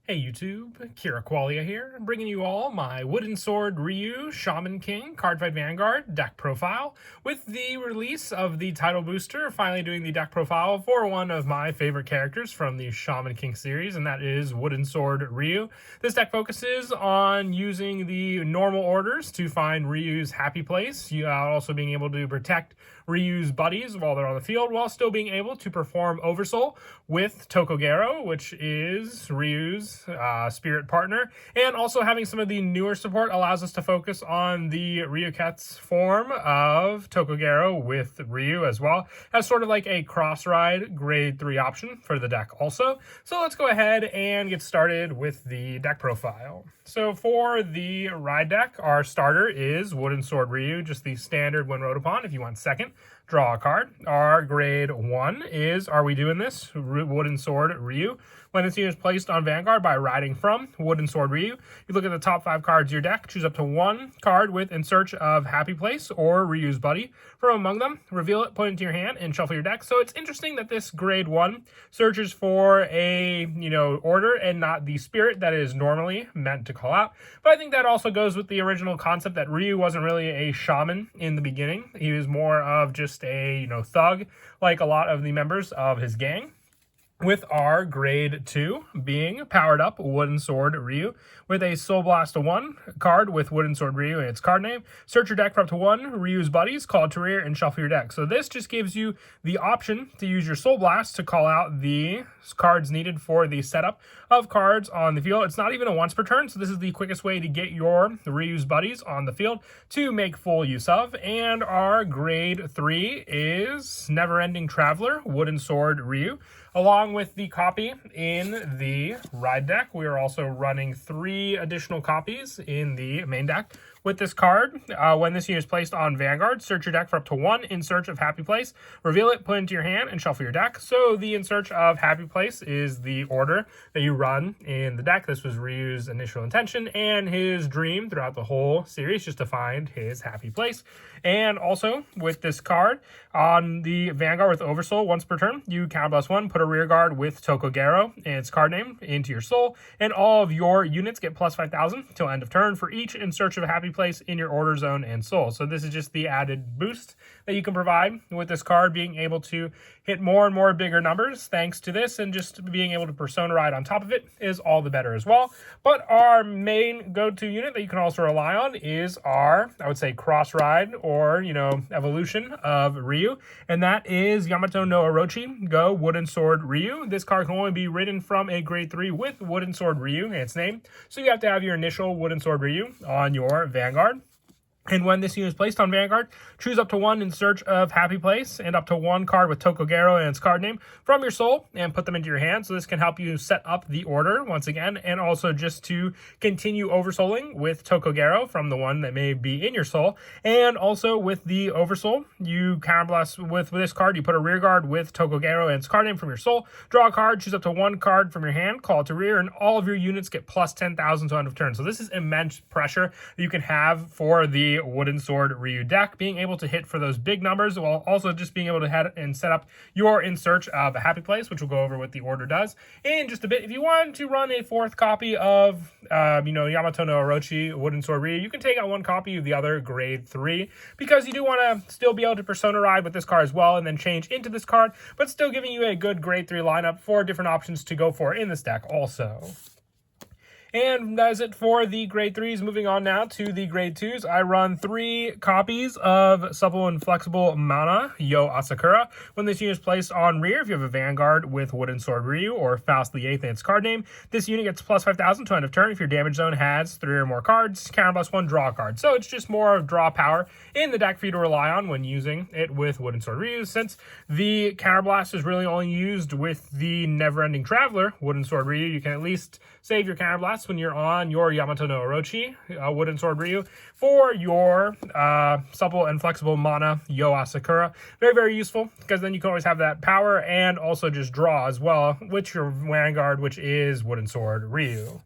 Hey YouTube, Kira Qualia here, bringing you all my Wooden Sword Ryu Shaman King Cardfight Vanguard deck profile with the release of the title booster, finally doing the deck profile for one of my favorite characters from the Shaman King series, and that is Wooden Sword Ryu. This deck focuses on using the normal orders to find Ryu's happy place, also being able to protect Ryu's buddies while they're on the field, while still being able to perform Oversoul with Tokogero, which is Ryu's spirit partner, and also having some of the newer support allows us to focus on the Ryuket's form of Tokogero with Ryu as well, as sort of like a cross-ride grade 3 option for the deck also. So let's go ahead and get started with the deck profile. So for the ride deck, our starter is Wooden Sword Ryu, just the standard when rode upon. If you want second, draw a card. Our grade 1 is Are We Doing This? Wooden Sword Ryu. When this unit is placed on Vanguard by riding from Wooden Sword Ryu, you look at the top 5 cards of your deck, choose up to one card with In Search of Happy Place or Ryu's Buddy from among them, reveal it, put it into your hand, and shuffle your deck. So it's interesting that this grade 1 searches for a, order and not the spirit that is normally meant to call out. But I think that also goes with the original concept that Ryu wasn't really a shaman in the beginning. He was more of just a, thug, like a lot of the members of his gang. With our grade 2 being powered up Wooden Sword Ryu with a Soul Blast 1 card with Wooden Sword Ryu and its card name. Search your deck for up to one Ryu's buddies, call it to rear, and shuffle your deck. So this just gives you the option to use your Soul Blast to call out the cards needed for the setup of cards on the field. It's not even a once per turn, so this is the quickest way to get your Ryu's buddies on the field to make full use of. And our grade 3 is Never Ending Traveler Wooden Sword Ryu. Along with the copy in the ride deck, we are also running 3 additional copies in the main deck. With this card, when this unit is placed on Vanguard, search your deck for up to one In Search of Happy Place, reveal it, put it into your hand, and shuffle your deck. So the In Search of Happy Place is the order that you run in the deck. This was Ryu's initial intention and his dream throughout the whole series, just to find his happy place. And also, with this card, on the Vanguard with Oversoul, once per turn, you +1, put a rear guard with Tokogero and its card name into your soul, and all of your units get plus 5,000 till end of turn for each In Search of a Happy Place in your order zone and soul. So this is just the added boost that you can provide with this card, being able to hit more and more bigger numbers thanks to this, and just being able to persona ride on top of it is all the better as well. But our main go-to unit that you can also rely on is our, I would say, cross ride or, evolution of Ryu, and that is Yamato no Orochi Go Wooden Sword Ryu. This card can only be ridden from a grade 3 with Wooden Sword Ryu in its name, so you have to have your initial Wooden Sword Ryu on your Vanguard. And when this unit is placed on Vanguard, choose up to one In Search of Happy Place and up to one card with Tokogero and its card name from your soul and put them into your hand. So this can help you set up the order once again, and also just to continue oversouling with Tokogero from the one that may be in your soul. And also with the Oversoul, you counterblast with this card, you put a rear guard with Tokogero and its card name from your soul, draw a card, choose up to one card from your hand, call it to rear, and all of your units get plus 10,000 to end of turn. So this is immense pressure that you can have for the Wooden Sword Ryu deck, being able to hit for those big numbers while also just being able to head and set up your In Search of a Happy Place, which we'll go over what the order does in just a bit. If you want to run a 4th copy of Yamato no Orochi Wooden Sword Ryu, you can take out one copy of the other grade 3, because you do want to still be able to persona ride with this card as well and then change into this card, but still giving you a good grade 3 lineup for different options to go for in this deck also. And that is it for the grade 3s. Moving on now to the grade 2s. I run 3 copies of Supple and Flexible Mana Yo Asakura. When this unit is placed on rear, if you have a Vanguard with Wooden Sword Ryu or Faust the 8th and its card name, this unit gets plus 5,000 to end of turn. If your damage zone has 3 or more cards, +1, draw a card. So it's just more of draw power in the deck for you to rely on when using it with Wooden Sword Ryu, since the Counterblast is really only used with the Never Ending Traveler Wooden Sword Ryu. You can at least save your Counterblast when you're on your Yamato no Orochi Wooden Sword Ryu for your Supple and Flexible Mana Yo Asakura. Very, very useful, because then you can always have that power and also just draw as well with your Vanguard, which is Wooden Sword Ryu.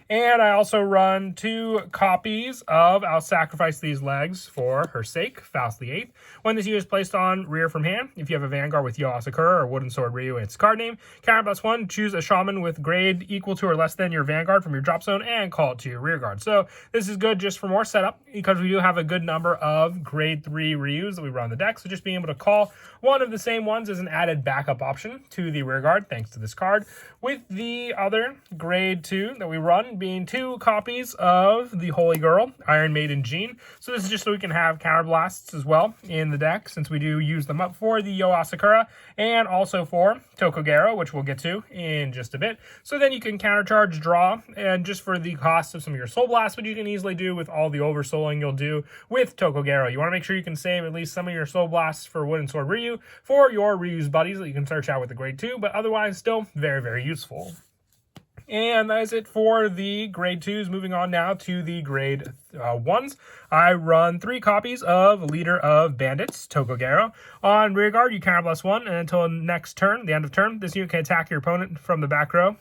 And I also run 2 copies of I'll sacrifice these legs for her sake, Faust the Eighth. When this unit is placed on rear from hand, if you have a Vanguard with Yo Asakura or Wooden Sword Ryu in its card name, counter +1, choose a Shaman with grade equal to or less than your Vanguard from your drop zone and call it to your rear guard. So this is good just for more setup because we do have a good number of grade 3 Ryus that we run the deck. So just being able to call one of the same ones is an added backup option to the rear guard thanks to this card. With the other grade 2 that we run being 2 copies of the Holy Girl, Iron Maiden Jean. So this is just so we can have counterblasts as well in the deck, since we do use them up for the Yo Asakura and also for Tokogero, which we'll get to in just a bit. So then you can countercharge, draw, and just for the cost of some of your Soul Blasts, which you can easily do with all the oversouling you'll do with Tokogero. You want to make sure you can save at least some of your Soul Blasts for Wooden Sword Ryu for your Ryu's buddies that you can search out with the grade 2, but otherwise still very, very useful. And that is it for the grade 2s. Moving on now to the grade 1s. I run 3 copies of Leader of Bandits, Tokogero. On rear guard, you counter +1, and until next turn, the end of turn, this unit can attack your opponent from the back row,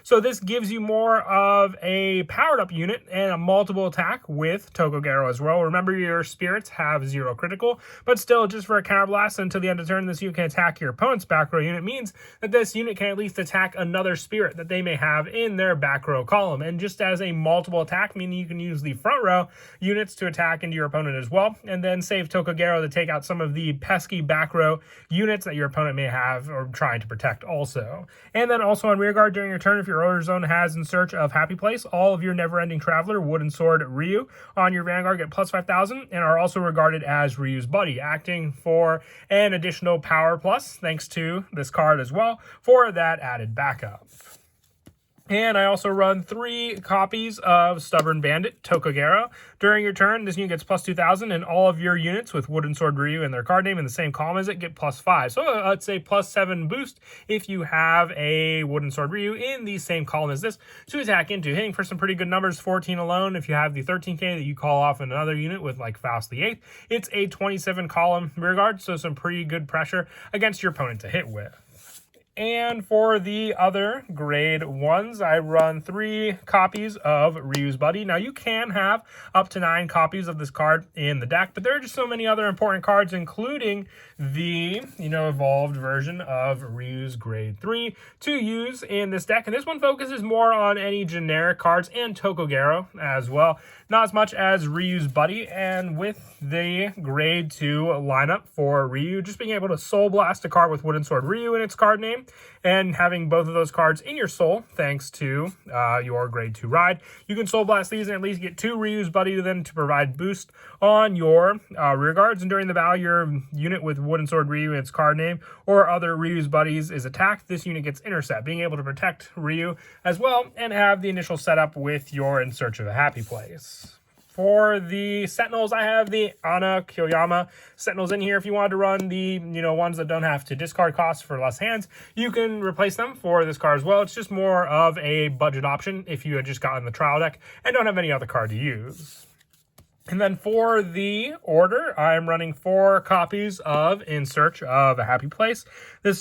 So this gives you more of a powered up unit and a multiple attack with Tokogero as well. Remember, your spirits have 0 critical, but still, just for a counter blast until the end of turn, this unit can attack your opponent's back row unit. Means that this unit can at least attack another spirit that they may have in their back row column. And just as a multiple attack, meaning you can use the front row units to attack into your opponent as well, and then save Tokogero to take out some of the pesky back row units that your opponent may have or trying to protect also. And then also on rear guard during your turn, if your order zone has In Search of Happy Place, all of your Never-Ending Traveler, Wooden Sword Ryu on your Vanguard get plus 5,000 and are also regarded as Ryu's buddy, acting for an additional power plus thanks to this card as well for that added backup. And I also run 3 copies of Stubborn Bandit, Tokogero. During your turn, this unit gets plus 2,000, and all of your units with Wooden Sword Ryu and their card name in the same column as it get plus 5. So it's a plus 7 boost if you have a Wooden Sword Ryu in the same column as this to attack into, hitting for some pretty good numbers, 14 alone. If you have the 13k that you call off in another unit with like Faust the Eighth, it's a 27 column rear guard, so some pretty good pressure against your opponent to hit with. And for the other grade 1s, I run 3 copies of Ryu's Buddy. Now, you can have up to 9 copies of this card in the deck, but there are just so many other important cards, including the, evolved version of Ryu's grade 3 to use in this deck. And this one focuses more on any generic cards and Tokogero as well, not as much as Ryu's Buddy. And with the grade 2 lineup for Ryu, just being able to Soul Blast a card with Wooden Sword Ryu in its card name, and having both of those cards in your soul thanks to your grade 2 ride, you can Soul Blast these and at least get 2 Ryu's Buddy then to provide boost on your rear guards. And during the battle, your unit with Wooden Sword Ryu in its card name or other Ryu's Buddies is attacked, this unit gets intercept, being able to protect Ryu as well and have the initial setup with your In Search of a Happy Place. For the Sentinels, I have the Ana Kyoyama Sentinels in here. If you wanted to run the, ones that don't have to discard costs for less hands, you can replace them for this card as well. It's just more of a budget option if you had just gotten the trial deck and don't have any other card to use. And then for the order, I'm running 4 copies of In Search of a Happy Place.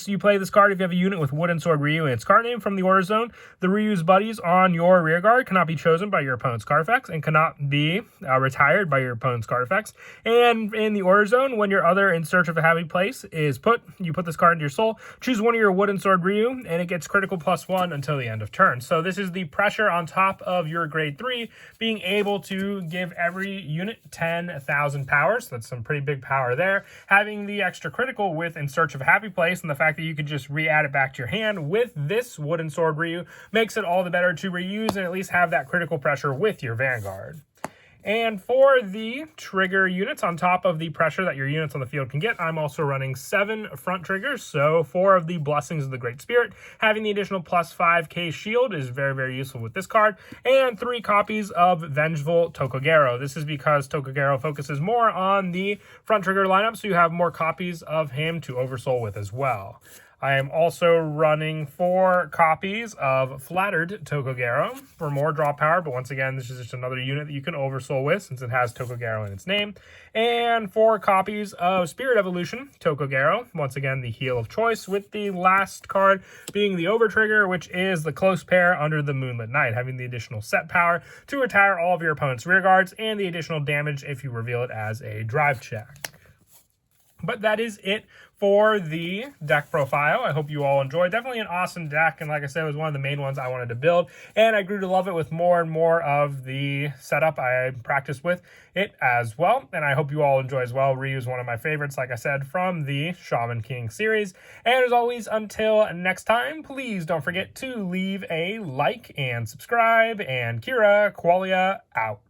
You play this card if you have a unit with Wooden Sword Ryu in its card name from the order zone. The Ryu's Buddies on your rear guard cannot be chosen by your opponent's card effects and cannot be retired by your opponent's card effects. And in the order zone, when your other In Search of a Happy Place is put, you put this card into your soul, choose one of your Wooden Sword Ryu, and it gets critical +1 until the end of turn. So this is the pressure on top of your grade 3, being able to give every unit 10,000 power. So that's some pretty big power there. Having the extra critical with In Search of a Happy Place and the fact that you could just re-add it back to your hand with this Wooden Sword Ryu makes it all the better to reuse and at least have that critical pressure with your Vanguard. And for the trigger units on top of the pressure that your units on the field can get, I'm also running 7 front triggers. So 4 of the Blessings of the Great Spirit. Having the additional +5k shield is very, very useful with this card. And 3 copies of Vengeful Tokogero. This is because Tokogero focuses more on the front trigger lineup, so you have more copies of him to oversoul with as well. I am also running 4 copies of Flattered Tokogero for more draw power, but once again, this is just another unit that you can oversoul with since it has Tokogero in its name. And 4 copies of Spirit Evolution Tokogero, once again, the heal of choice, with the last card being the Overtrigger, which is the close pair under the Moonlit Knight, having the additional set power to retire all of your opponent's rear guards and the additional damage if you reveal it as a drive check. But that is it for the deck profile. I hope you all enjoyed. Definitely an awesome deck, and like I said, it was one of the main ones I wanted to build, and I grew to love it with more and more of the setup I practiced with it as well, and I hope you all enjoy as well. Ryu is one of my favorites, like I said, from the Shaman King series. And as always, until next time, please don't forget to leave a like and subscribe, and Kira Qualia out.